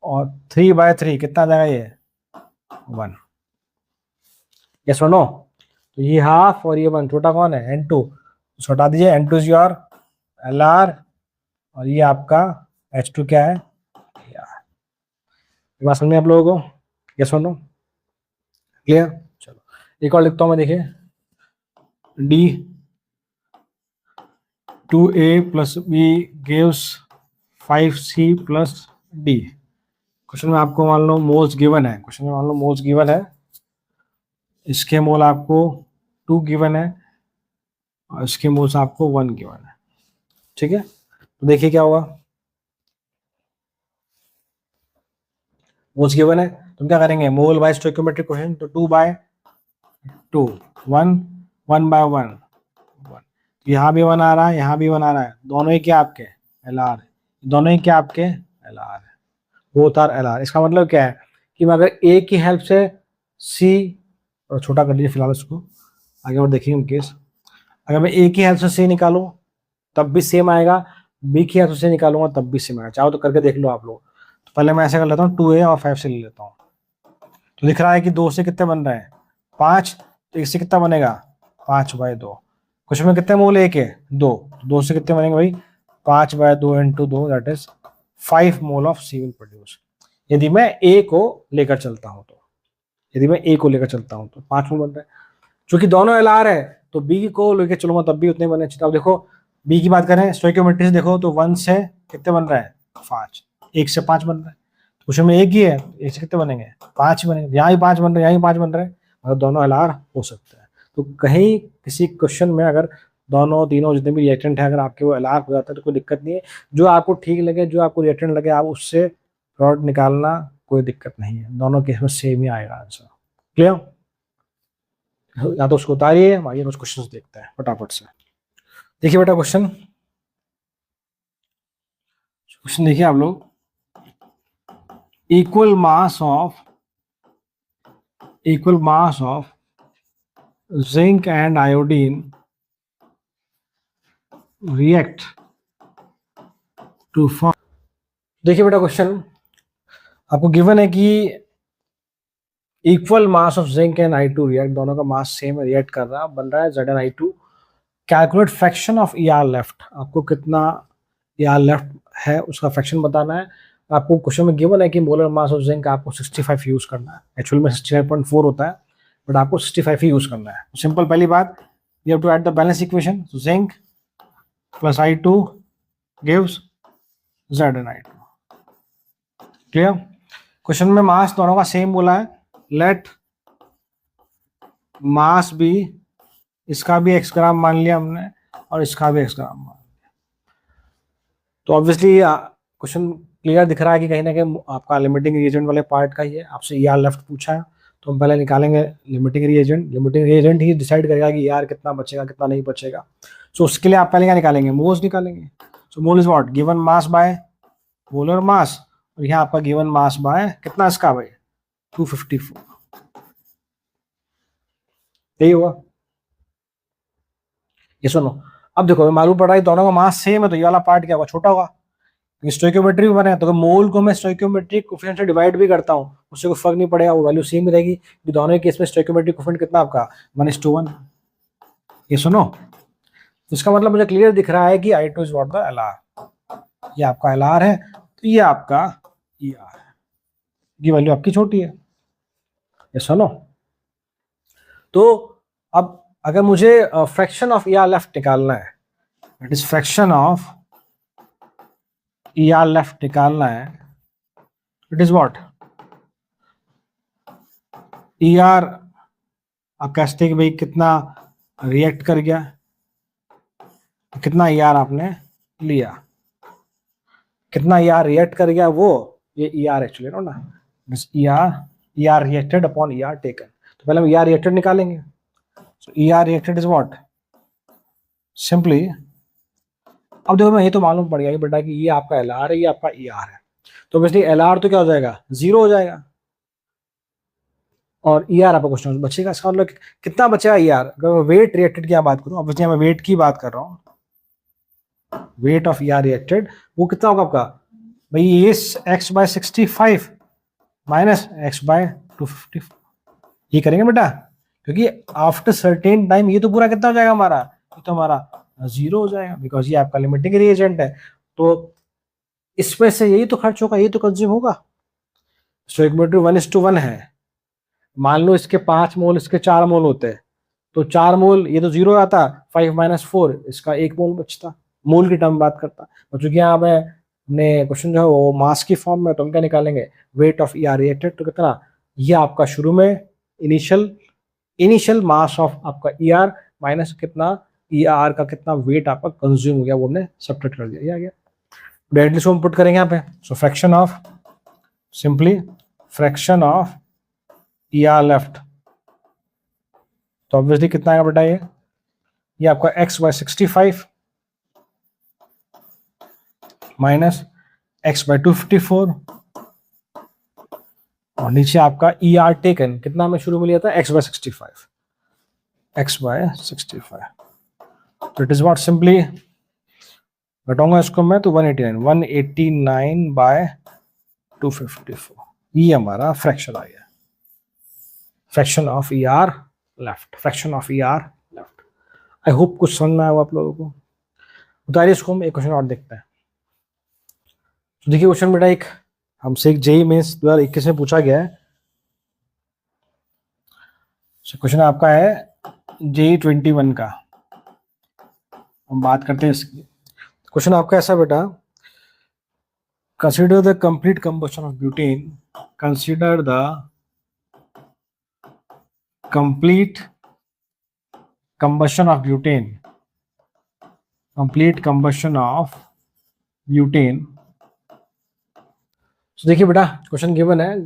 और 3/3 कितना आ जाएगा ये? 1। यस और नो? तो ये हाफ और ये 1, छोटा कौन है? N2, तो हटा दीजिए। N2 इज योर LR, और ये आपका H2 क्या है? ये बात समझ में आप लोगों को? यस और नो? क्लियर? चलो एक और लिखता हूं मैं, देखिए D2A + B gives 5C + D। Question में आपको मान लो मोल्स गिवन है, क्वेश्चन में मान लो मोल्स गिवन है, इसके मोल आपको 2 गिवन है, और इसके मोल्स आपको 1 गिवन है। ठीक है, तो देखिए क्या होगा। मोल्स गिवन है, तुम क्या करेंगे? मोल बाय स्टोइकोमेट्रिक कोफिशिएंट, तो 2/2 1 1/1 1। यहाँ भी 1 आ रहा है, यहाँ भी 1 आ रहा है, दोनों ही क्या आपके? LR, दोनों ही क्या आपके? LR है, बोथ आर LR। इसका मतलब क्या है कि मैं अगर A की हेल्प से C, और छोटा कर लीजिए फिलहाल इसको, आगे और देखेंगे हम केस। अगर मैं A की हेल्प से C निकालूं तब भी सेम आएगा, B की हेल्प से निकालूंगा तब भी सेम आएगा। चाहो तो करके देख लो आप लोग। तो पहले मैं ऐसे कर लेता हूँ, 2A और 5 से ले लेता हूँ। तो दिख रहा है कि 2 से कितने बन रहे हैं? 5, तो 1 से कितना बनेगा? 5/2। कुछ में कितने मोल? 1 है, 2 से कितने बनेंगे भाई? 5/2 into 2, that is 5 mole of C will produce. यदि मैं A को लेकर चलता हूं तो, यदि मैं A को लेकर चलता हूं तो 5 मोल बनता है। चूंकि दोनों LR है तो बी को लेके चलूंगा तब भी उतने बनने चाहिए। अब देखो बी की बात करें स्टोइकियोमेट्री से, देखो तो 1 से कितने बन रहा है 5, 1 से 5 बन रहा है, क्वेश्चन में एक ही है, एक से कितने बनेंगे 5 ही बनेंगे, यहाँ ही 5 बन रहे हैं, यहाँ ही 5 बन रहे हैं, मतलब दोनों LR हो सकते हैं। तो कहीं किसी क्वेश्चन में अगर दोनों तीनों जितने भी रिएक्टेंट है अगर आपके वो LR हो जाता है तो कोई दिक्कत नहीं है, जो आपको ठीक लगे, जो आपको रिएक्टेंट लगे आप उससे प्रोडक्ट निकालना, कोई दिक्कत नहीं है, दोनों केस में सेम ही आएगा आंसर। क्लियर? या तो उसको उतारिए, आइए कुछ क्वेश्चंस देखते हैं फटाफट से। देखिए बेटा क्वेश्चन देखिए आप लोग, equal mass of zinc and iodine react to form. देखिए बेटा क्वेश्चन आपको गिवन है कि equal mass of zinc and I2 react, दोनों का मास सेम रिएक्ट कर रहा है, बन रहा है ZnI2। Calculate fraction of ER left, आपको कितना ER लेफ्ट है उसका फ्रैक्शन बताना है। आपको क्वेश्चन में गिवन है कि मोलर मास ऑफ जिंक आपको 65 यूज करना है, एक्चुअल में 65.4 होता है बट आपको 65 ही यूज करना है। सिंपल पहली बात, you have to add the balance equation, so zinc plus I2 gives ZnI2। Clear? Question में मास दोनों का सेम बोला है, लेट मास भी, इसका भी x ग्राम मान लिया हमने और इसका भी x ग्राम मान लिया। तो ऑब्वियसली क्वेश्चन क्लियर दिख रहा है कि कहीं ना कहीं आपका लिमिटिंग रिएजेंट वाले पार्ट का ही है, आपसे ER लेफ्ट पूछा है तो हम पहले निकालेंगे लिमिटिंग रिएजेंट ही डिसाइड करेगा कि ER कितना बचेगा कितना नहीं बचेगा। सो उसके लिए आप पहले क्या निकालेंगे, मोल्स निकालेंगे। So mole is what, given mass by molar mass, और यहाँ आपका गिवन मास बाय कितना इसका भाई 254, यही होगा, ये सुनो। अब देखो मालूम पड़ रहा है दोनों का मास सेम है तो ये वाला पार्ट क्या होगा, छोटा होगा, स्टोइकियोमेट्री भी बने, तो मोल को मैं स्टोइकियोमेट्रिक कोफिशिएंट से डिवाइड भी करता हूँ उससे कोई फर्क नहीं पड़ेगा, वो वैल्यू सेम ही रहेगी, कि दोनों केस में स्टोइकियोमेट्रिक कोफिशिएंट कितना आपका 1:1। ये सुनो, तो इसका मतलब मुझे क्लियर दिख रहा है कि I2 is what the LR, ये आपका LR है तो ये आपका ER है, ये वैल्यू आपकी छोटी है। ये सुनो, तो अब अगर मुझे फ्रैक्शन ऑफ ER लेफ्ट निकालना है, it is fraction of ER left निकालना है, इट इज व्हाट ER, आप कहते हैं कि भाई कितना रिएक्ट कर गया, कितना ER आपने लिया, कितना ER रिएक्ट कर गया वो, ये ER एक्चुअली नो ना, ER reacted upon ER taken. तो पहले हम ER रिएक्टेड निकालेंगे। सो ER reacted is what, simply, अब देखो मैं ये तो मालूम पड़ गया कि बेटा कि ये आपका LR है ये आपका ER है, तो बेसिकली LR तो क्या हो जाएगा 0 हो जाएगा और ER आपका क्वेश्चन बचेगा। इसका मतलब कितना बचेगा ER, अगर मैं वेट रिएक्टेड की बात करूं, अब मैं वेट की बात कर रहा हूं, वेट ऑफ ER रिएक्टेड वो कितना होगा आपका भाई, ये x/65 माइनस x/254, ये करेंगे बेटा, क्योंकि आफ्टर सर्टेन टाइम ये तो पूरा कितना हो जाएगा हमारा, ये तो हमारा 0 हो जाएगा, बिकॉज ये आपका लिमिटिंग रिएजेंट है, तो इसमें से यही तो खर्च होगा, यही तो कंज्यूम होगा। स्टोइकियोमेट्री 1:1 है, मान लो इसके 5 मोल इसके 4 मोल होते हैं, तो 4 मोल ये तो 0 आता, 5 - 4 इसका 1 मोल बचता, मोल की टर्म बात करता। और चूंकि यहाँ पे हमने क्वेश्चन जो है वो मास की फॉर्म में, तो हम क्या निकालेंगे, वेट ऑफ ER रिएक्टेड, तो कितना, ये आपका शुरू में इनिशियल मास ऑफ आपका ER माइनस कितना ER का कितना वेट आपका कंज्यूम हो गया, वो हमने सब्ट्रैक्ट कर दिया, ये आ गया। डायरेक्टली इसको हम पुट करेंगे यहाँ पे, so fraction of, simply fraction of ER left, तो ऑब्वियसली कितना आएगा बेटा, ये आपका x/65 माइनस x/254 और नीचे आपका ER टेकन कितना हमें शुरू में लिया था x/65, तो इट इज व्हाट, सिंपली घटाऊंगा इसको मैं तो 189/254, ये हमारा फ्रैक्शन आ गया, fraction of ER left, fraction of ER left. I hope कुछ समझ में आया आप लोगों को। उतारिए इसको, हम एक क्वेश्चन और देखते हैं। तो देखिए क्वेश्चन बेटा एक हमसे एक JEE मेंस 2021 में पूछा गया है। क्वेश्चन आपका है JE21 का हम बात करते हैं इसकी। क्वेश्चन आपका ऐसा बेटा, consider the complete combustion of butane, consider the complete combustion of butane, complete combustion of butane. तो देखिए बेटा, क्वेश्चन गिवन है,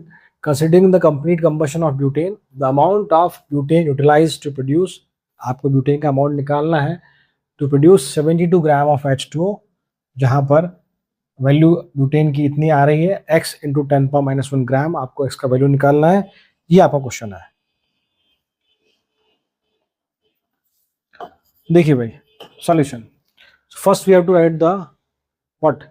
considering the complete combustion of butane, the amount of butane utilize to produce, आपको butane का amount निकालना है to produce 72 gram of H2O, जहां पर वैल्यू ब्यूटेन की इतनी आ रही है x इंटू 10⁻⁻1 ग्राम, आपको x का वैल्यू निकालना है। ये आपका क्वेश्चन है। देखिए भाई, solution, first we have to write the what,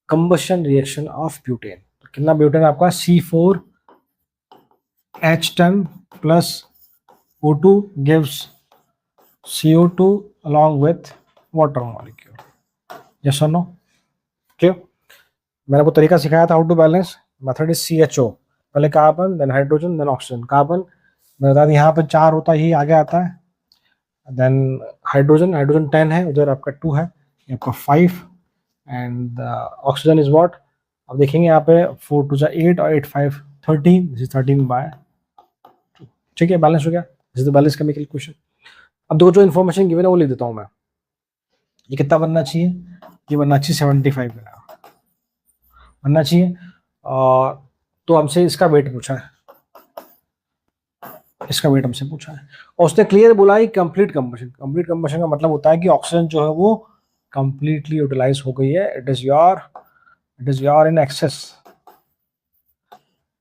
combustion reaction of butane. तो कितना ब्यूटेन आपका, C4H10 plus O2 gives CO2 along with water molecule, yes or no? Clear? मैंने आपको तरीका सिखाया था how to balance, method is CHO, पहले carbon then hydrogen then oxygen. Carbon मैंने बता दिया यहाँ पर 4 होता है, यही आगे आता है। देन हाइड्रोजन 10 है, उधर आपका 2 है, ये आपका 5, एंड ऑक्सीजन इज व्हाट, अब देखेंगे यहाँ पे 4 2 8 और 8 5 13, दिस इज 13 बाय 2। ठीक है, बैलेंस हो गया, this is the balance chemical equation. अब देखो जो इन्फॉर्मेशन गिवन है वो लिख देता हूँ मैं। ये कितना बनना चाहिए, ये बनना चाहिए 75 ग्राम बनना चाहिए। और तो हमसे इसका वेट पूछा है, इसका वेट हमसे पूछा है, और उसने क्लियर बोला है कंप्लीट कंबशन। कंप्लीट कंबशन का मतलब होता है कि ऑक्सीजन जो है वो कंप्लीटली यूटिलाइज हो गई है, it is your in excess.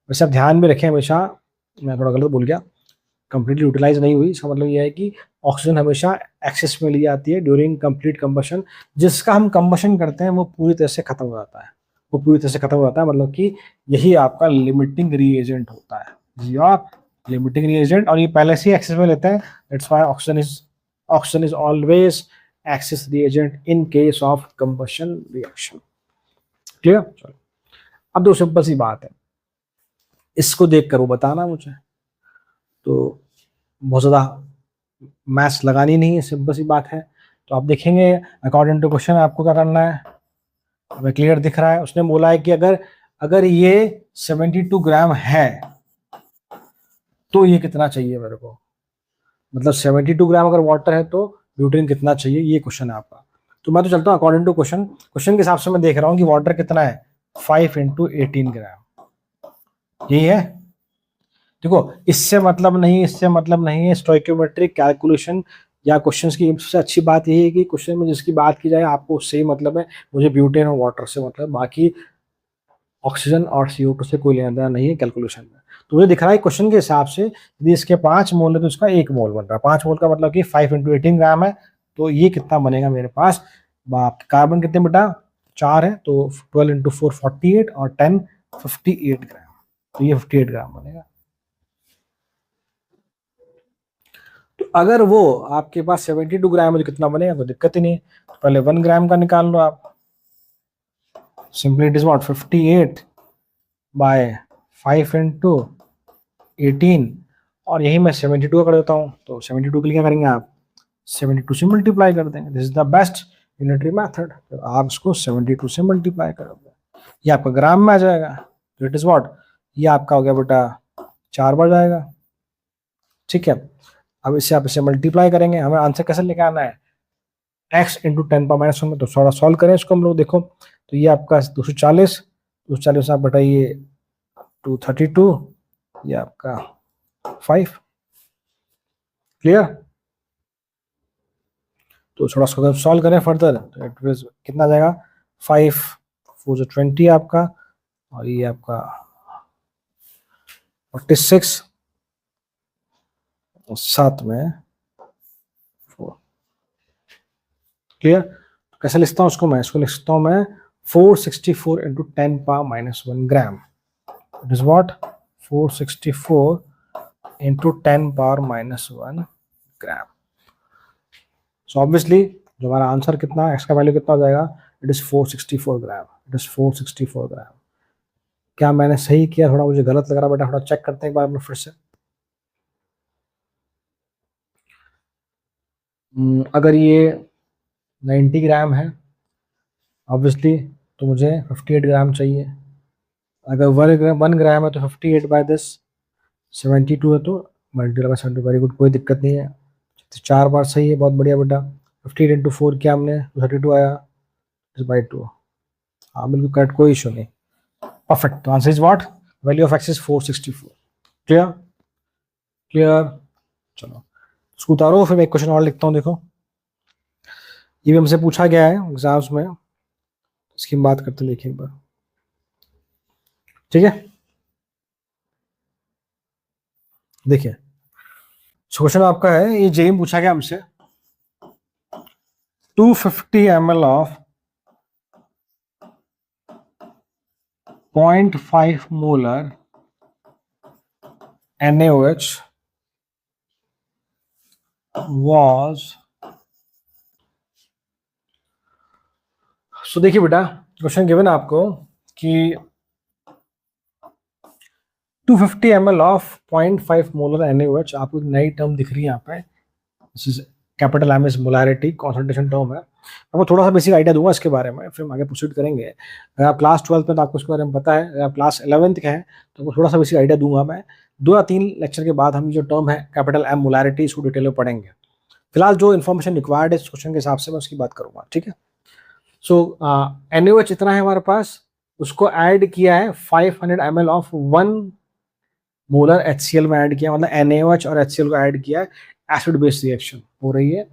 वैसे आप ध्यान में रखें हमेशा, मैं थोड़ा गलत बोल गया, कंप्लीटली यूटिलाइज नहीं हुई, इसका मतलब यह है कि ऑक्सीजन हमेशा एक्सेस में ली जाती है ड्यूरिंग कंप्लीट कंबशन। जिसका हम कंबशन करते हैं वो पूरी तरह से खत्म हो जाता है, वो पूरी तरह से खत्म हो जाता है, मतलब कि यही आपका लिमिटिंग रीएजेंट होता है, योर लिमिटिंग रीएजेंट। और ये पहले से ही एक्सेस में लेते हैं, that's why oxygen is always excess reagent in case of combustion reaction. Clear? चलो अब दो सिंपल सी बात है, इसको देखकर वो बताना मुझे, तो बहुत ज़्यादा मैथ्स लगानी नहीं है, सिंपल सी बात है। तो आप देखेंगे अकॉर्डिंग टू क्वेश्चन आपको क्या करना है, हमें क्लियर दिख रहा है। उसने बोला है कि अगर ये 72 ग्राम है तो ये कितना चाहिए मेरे को, मतलब 72 ग्राम अगर वाटर है तो ब्यूटेन कितना चाहिए, ये क्वेश्चन है आपका। तो मैं तो चलता हूँ अकॉर्डिंग टू क्वेश्चन के हिसाब से मैं देख रहा हूँ कि वाटर कितना है, 5 इंटू 18 ग्राम, यही है। देखो इससे मतलब नहीं है स्टोइकोमेट्रिक कैलकुलेशन या क्वेश्चंस की सबसे अच्छी बात यही है कि क्वेश्चन में जिसकी बात की जाए आपको उससे ही मतलब है, मुझे ब्यूटेन और वाटर से मतलब, बाकी ऑक्सीजन और CO2 से कोई लेना देना नहीं है कैलकुलेशन में। तो मुझे दिख रहा है क्वेश्चन के हिसाब से यदि इसके 5 मोल है तो इसका 1 मोल बन रहा है, 5 मोल का मतलब कि 5 इंटू 18 ग्राम है, तो ये कितना बनेगा मेरे पास, कार्बन कितने बेटा 4 है, तो 12 इंटू 4 48 और 10 58 ग्राम, तो ये 58 ग्राम बनेगा। तो अगर वो आपके पास 72 ग्राम है तो कितना बनेगा, कोई दिक्कत ही नहीं है। तो पहले 1 ग्राम का निकाल लो आप, simply it is what 58 by 5 into 18, और यही मैं 72 कर देता हूँ, तो 72 के लिए क्या करेंगे आप 72 से मल्टीप्लाई कर देंगे, this is the best unitary method. तो आप इसको 72 से मल्टीप्लाई करोगे, ये आपका ग्राम में आ जाएगा, तो इट इज व्हाट, ये आपका हो गया बेटा 4 बार जाएगा। ठीक है, अब इससे आप इसे मल्टीप्लाई करेंगे, हमें आंसर कैसे लेके आना है, x इंटू 10⁻⁻1 में। तो थोड़ा सॉल्व करें इसको हम लोग, देखो तो ये आपका 240 आप बताइए 232, ये आपका 5। क्लियर? तो थोड़ा इसको सॉल्व करें फर्दर, तो इट विल कितना जाएगा 5 4 20 आपका, और ये आपका 46 और 7 में 4। क्लियर? कैसे लिखता हूँ उसको मैं, इसको लिखता हूँ मैं 464 into 10⁻⁻1 gram, it is what 464 into 10⁻⁻1 gram. So obviously जो हमारा आंसर कितना, एक्स का वैल्यू कितना हो जाएगा, it is 464 gram, it is 464 ग्राम। क्या मैंने सही किया, थोड़ा मुझे गलत लग रहा बेटा, थोड़ा चेक करते हैं एक बार फिर से। अगर ये 90 ग्राम है ऑब्वियसली, तो मुझे 58 ग्राम चाहिए। अगर 1 ग्राम है तो 58 बाय 10 72 है, तो मल्टीप्लाई बाय 70, वेरी गुड, कोई दिक्कत नहीं है। तो 4 बार सही है, बहुत बढ़िया बेटा। 58 इंटू 4 किया हमने, 32 आया, बाई 2। हाँ बिल्कुल करेक्ट, कोई इशू नहीं, परफेक्ट। तो answer is what, value of x is 464। Clear clear. चलो इसको उतारो, फिर मैं एक क्वेश्चन और लिखता हूँ। देखो ये भी हमसे पूछा गया है एग्जाम्स में, इसकी हम बात करते हैं, देखिए एक बार, ठीक है। देखिए क्वेश्चन आपका है, ये जेम पूछा गया हमसे, 250 ml of 0.5 molar NaOH was, सो देखिए बेटा, क्वेश्चन गिवन आपको कि 250 ml ऑफ 0.5 मोलर NaOH, आपको एक नई टर्म दिख रही है यहाँ पे, capital M is molarity, concentration term है। आपको थोड़ा सा बेसिक आइडिया दूंगा इसके बारे में, फिर हम आगे प्रोसीड करेंगे। अगर आप क्लास 12 में तो आपको इसके बारे में पता है, अगर आप क्लास 11th के हैं तो आपको थोड़ा सा बेसिक आइडिया दूंगा मैं। 2 या 3 लेक्चर के बाद हम जो टर्म है कैपिटल एम मोलैरिटी, इसको डिटेल में पढ़ेंगे। फिलहाल जो इन्फॉर्मेशन रिक्वायर्ड है इस क्वेश्चन के हिसाब से मैं उसकी बात करूंगा, ठीक है। सो NaOH इतना है हमारे पास, उसको ऐड किया है 500 ml ऑफ 1 मोलर HCl में ऐड किया, मतलब NaOH और HCl को ऐड किया है, एसिड बेस रिएक्शन हो रही है।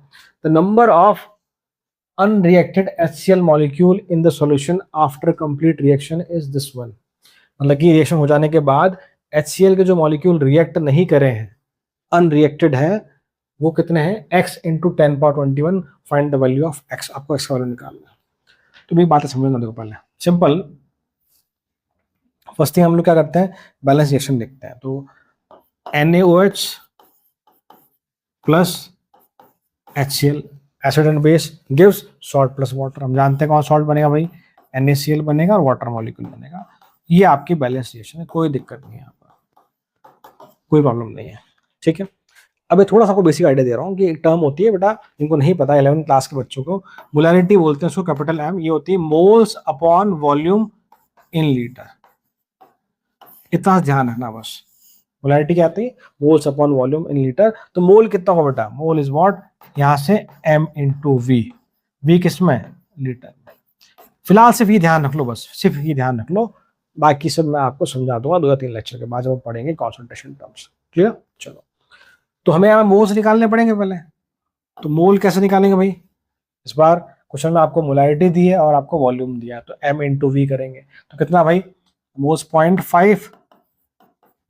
The number of unreacted HCl molecule in the solution after complete reaction is this one। मतलब कि रिएक्शन हो जाने के बाद HCl के जो मॉलिक्यूल रिएक्ट नहीं करे हैं, अनरिएक्टेड है, वो कितने हैं, x into 10^21। Find the value of x, आपको x का वैल्यू निकालना है। तो मेरी बातें समझना, देखो पहले सिंपल, फर्स्ट थिंग हम लोग क्या करते हैं, बैलेंस रिएक्शन देखते हैं। तो NaOH plus HCl, acid and base gives salt plus water. हम जानते हैं कौन सॉल्ट बनेगा भाई, NaCl बनेगा और वाटर मॉलिक्यूल बनेगा। ये आपकी बैलेंस रिएक्शन है, कोई दिक्कत नहीं है, यहाँ पर कोई प्रॉब्लम नहीं है, ठीक है। अब थोड़ा सा आपको बेसिक आइडिया दे रहा हूँ कि एक टर्म होती है बेटा, जिनको नहीं पता 11th क्लास के बच्चों को, मोलैरिटी बोलते हैं उसको, कैपिटल एम, ये होती है moles upon volume in litre. इतना ध्यान रखना बस, मोलैरिटी क्या आती है, moles upon volume in litre. तो मोल कितना होगा बेटा, मोल इज व्हाट, यहां से m इंटू वी किस में, लीटर में। फिलहाल सिर्फ ये ध्यान रख लो, बस सिर्फ ये ध्यान रख लो, बाकी सब मैं आपको समझा दूंगा 2 या 3 लेक्चर के बाद जब हम पढ़ेंगे कॉन्सेंट्रेशन टर्म्स। क्लियर। चलो तो हमें यहाँ मोल्स निकालने पड़ेंगे पहले। तो मोल कैसे निकालेंगे भाई, इस बार क्वेश्चन में आपको मोलैरिटी दी है और आपको वॉल्यूम दिया है, तो m इंटू वी करेंगे तो कितना भाई, मोल्स 0.5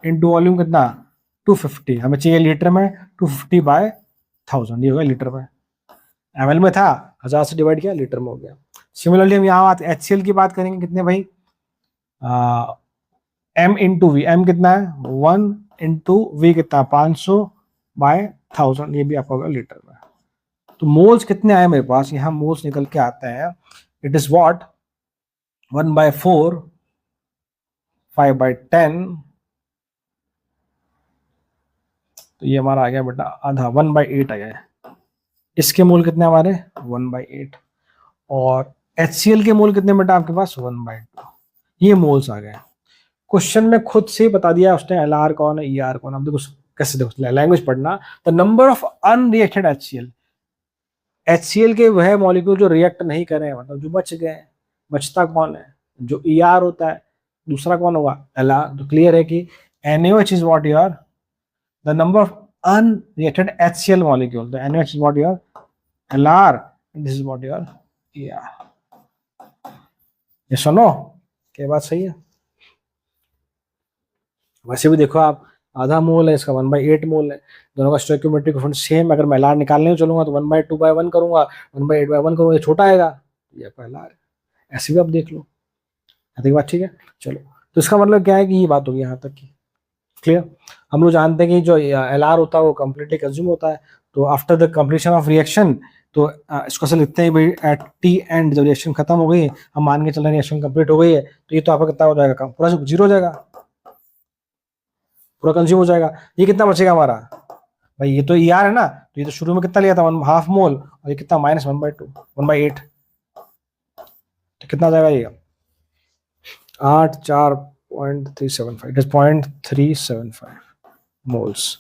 इंटू वॉल्यूम कितना 250, हमें चाहिए लीटर में 250 बाय 1000, ये हो गया लीटर में। ml में था, 1000 से डिवाइड किया, लीटर में हो गया। सिमिलरली हम यहाँ HCl की बात करेंगे, कितने भाई, m इंटू वी, m कितना है 1 इंटू वी कितना 500 बाय 1000, ये भी आपका होगा लीटर में। तो मोल्स कितने आए मेरे पास, यहाँ मोल्स निकल के आते हैं, इट इज व्हाट 1/4 5/10, तो ये हमारा आ गया बेटा आधा, 1/8 आ गया। इसके मोल कितने हमारे 1/8, और HCl के मोल कितने बेटा आपके पास 1/2। ये मोल्स आ गए। क्वेश्चन में खुद से बता दिया उसने LR कौन है, ER कौन है। अब देखो कैसे, देखो लैंग्वेज पढ़ना, the number of unreacted HCl के वह मॉलिक्यूल जो रिएक्ट नहीं करे, मतलब जो बच गए, बचता कौन है, जो ER होता है, दूसरा कौन होगा LR। तो क्लियर है कि NaOH is what your the number of unreacted HCl molecule, the NaOH is what your LR and this is what your ER। ये सुनो क्या बात सही है। वैसे भी देखो आप, आधा मोल है इसका 1/8 मोल है, दोनों का स्टोइकियोमेट्रिक कोएफिशिएंट सेम। अगर मैं LR निकालने चलूंगा तो 1/2/1 करूंगा, 1/8/1 करूंगा, ये छोटा आएगा, ये पहला है। ऐसे भी आप देख लो, बात ठीक है। चलो तो इसका मतलब क्या है कि ये बात होगी यहाँ तक की, क्लियर। हम लोग जानते हैं कि जो LR होता है वो कंप्लीटली कंज्यूम होता है, तो after the completion of reaction, तो इसको ऐसे लिखते हैं भाई एट टी एंड, जब रिएक्शन खत्म हो गई है, हम मान के चल रहे हैं रिएक्शन कंप्लीट हो गई है, तो ये तो आपका कितना हो जाएगा, पूरा 0 हो जाएगा, पूरा कंज्यूम हो जाएगा। ये कितना बचेगा हमारा भाई ये तो ई आर है ना, तो ये तो शुरू में कितना लिया था 1/2 मोल, और ये कितना -1/2, 1/8, तो कितना आ जाएगा ये 8 4.375, इट इज 0.375 मोल्स।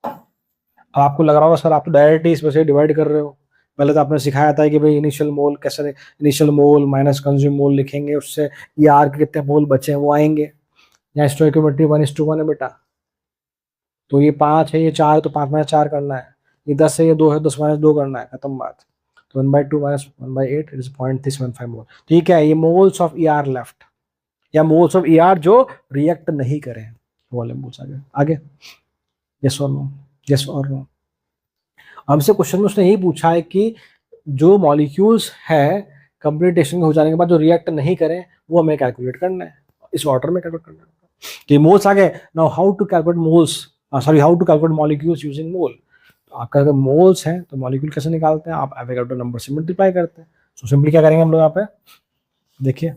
अब आपको लग रहा होगा सर आप तो डायरेक्ट ही इस वजह से डिवाइड कर रहे हो, पहले तो आपने सिखाया था कि भाई इनिशियल मोल कैसे, इनिशियल मोल माइनस कंज्यूम मोल लिखेंगे, उससे ये आर के कितने मोल बचे हैं वो आएंगे। यहाँ स्टोइकोमेट्री 1:1 है बेटा, तो ये 5 है, ये 4 है, तो 5 - 4 करना है, ये 10 है, ये 2 है, 10 - 2 करना है, खत्म बात। तो 1/2 - 1/8 इट इज 0.375 मोल। ठीक है, ये moles of E R left, या मोल्स ऑफ ई आर जो रिएक्ट नहीं करें, वो वाले मोल्स आगे आगे। यस और नो, यस और नो। हमसे क्वेश्चन में उसने यही पूछा है कि जो मॉलिक्यूल्स है कंप्लीटेशन हो जाने के बाद जो रिएक्ट नहीं करें वो हमें कैलकुलेट करना है, इस ऑर्डर में कैलकुलेट करना है। तो मोल्स आ गए। Now how to calculate moles, sorry how to calculate molecules using mole. तो आपका अगर मोल्स है तो मॉलिक्यूल कैसे निकालते हैं, आप एवोगाड्रो नंबर से मल्टीप्लाई करते हैं। सो सिंपली क्या करेंगे हम लोग यहाँ पे, देखिए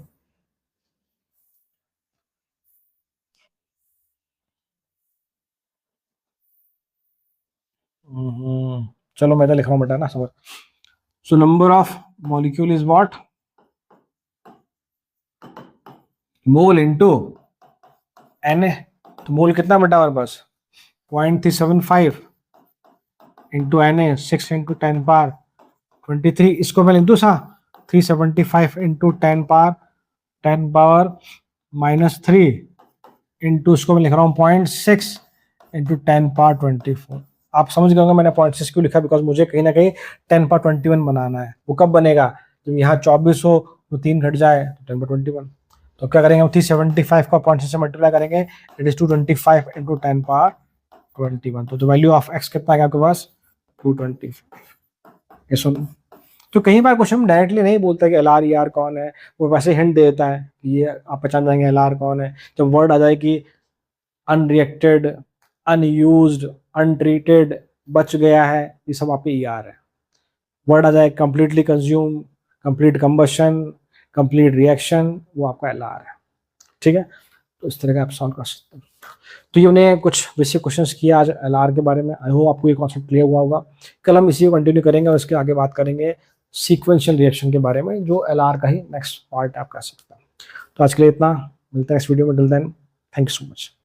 चलो मैं तो लिख रहा हूँ बेटा ना समझ। So number of molecule is what, mole into Na। तो मोल कितना बेटा हमारे पास 0.375 इंटू Na, 6 इंटू 10⁻23। इसको मैं लिख दूँ सा 375 इंटू 10⁻³ इंटू, इसको मैं लिख रहा हूँ 0.6 इंटू 10⁻24। आप समझ गए होंगे मैंने 0.6 क्यों लिखा, बिकॉज मुझे कहीं ना कहीं 10⁻21 बनाना है। वो कब बनेगा, जब यहाँ 24 हो तो 3 घट जाए तो 10⁻21। तो क्या करेंगे हम 375 का 0.6 से मल्टीप्लाई करेंगे, इट इज 225 इंटू 10⁻21। तो वैल्यू ऑफ एक्स कितना है आपके पास 225। ये सुनो, तो कई बार क्वेश्चन डायरेक्टली नहीं बोलता कि एल आर ई आर कौन है, वो वैसे हिंट दे देता है कि ये आप पहचान जाएंगे एल आर कौन है जब वर्ड आ जाए कि अनरिएक्टेड, अनयूज्ड, अनट्रीटेड, बच गया है, ये सब आपके ई आर है। वर्ड आ जाए completely consume, complete combustion, complete reaction, वो आपका एल आर है। ठीक है, तो इस तरह का आप सॉल्व कर सकते हैं। तो ये उन्हें कुछ बेसिक क्वेश्चंस किया आज एल आर के बारे में। आई होप आपको ये कॉन्सेप्ट क्लियर हुआ होगा। कल हम इसी को कंटिन्यू करेंगे और इसके आगे बात करेंगे सीक्वेंशियल रिएक्शन के बारे में, जो एल आर का ही नेक्स्ट पार्ट आप कर सकते हैं। तो आज के लिए इतना, मिलता है नेक्स्ट वीडियो में, till then thank you so much.